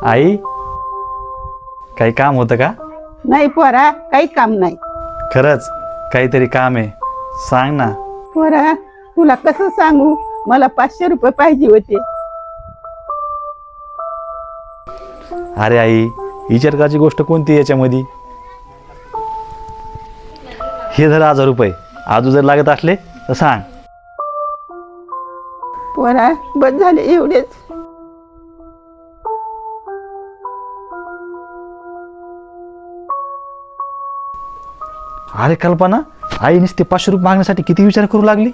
आई, काही काम होतं का? नाही पोरा, काही काम नाही. खरंच काहीतरी काम आहे, सांग ना. पोरा, तुला कसं सांगू, मला 500 रुपये पाहिजे होते. अरे आई, विचार करायची गोष्ट कोणती आहे याच्यामध्ये? हे धर 1000 रुपये, अजून जर लागत असले तर सांग. पोरा, बस झाले एवढेच. अरे कल्पना, आई नुसते 500 रुपये मागण्यासाठी किती विचार करू लागली.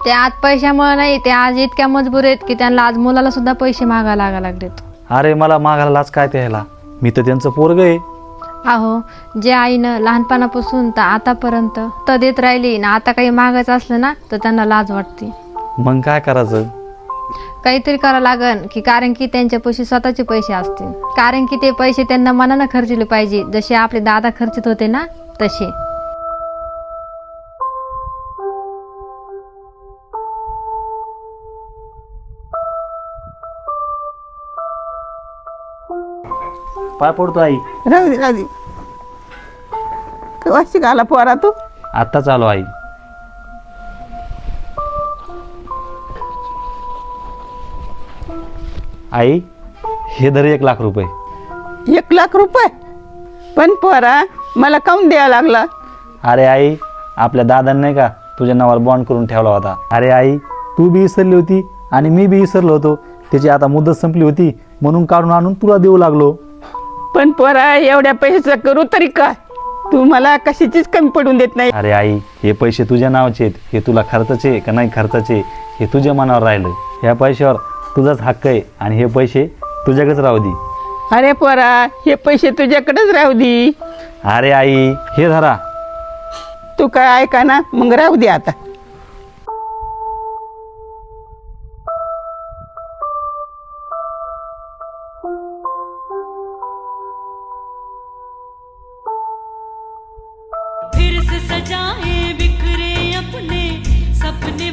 ते आज पैशामुळे नाही, ते आज इतक्या मजबूर आहेत की त्यांना आज मुलाला सुद्धा पैसे मागायला लागा लागलेत. अरे मला मागायला लाज काय त्याला, मी तर त्यांचं पोरग आहे. अहो, जे आईनं लहानपणापासून तर आतापर्यंत तर देत राहिली ना, आता काही मागायचं असलं ना तर त्यांना लाज वाटते. मग काय करायचं? काहीतरी करावं लागन की, कारण की त्यांच्या पैसे स्वतःचे पैसे असतील, कारण की ते पैसे त्यांना मनानं खर्चले पाहिजे, जसे आपले दादा खर्चित होते ना तसे. पाय पडतो आई. राहू दे राहू दे. केव्हा शिकाला पोरा तू? आत्ताच आलो आई. आई, हे धर 1 लाख रुपये. 1 लाख रुपये? पण पोरा, मला काऊन द्यावा लागला? अरे आई, आपल्या दादांनी नाही का तुझ्या नावावर बॉन्ड करून ठेवला होता. अरे आई, तू बी विसरली होती आणि मी बी विसरलो होतो. त्याची आता मुदत संपली होती म्हणून काढून आणून तुला देऊ लागलो. पण पोरा, एवढ्या पैशाचं करू तरी काय? तू मला कशाचीच कमी पडून देत नाही. अरे आई, हे पैसे तुझ्या नावाचे आहेत. हे तुला खर्चाचे का नाही खर्चाचे हे तुझ्या मनावर राहिलं. ह्या पैशावर तुझाच हक्क आहे आणि हे पैसे तुझ्याकडेच राहू दे. अरे पोरा, हे पैसे तुझ्याकडेच राहू दे. अरे आई, हे धरा. तू काय ऐका ना, मग राहू दे आता. फिर से सजाए बिखरे अपने सपने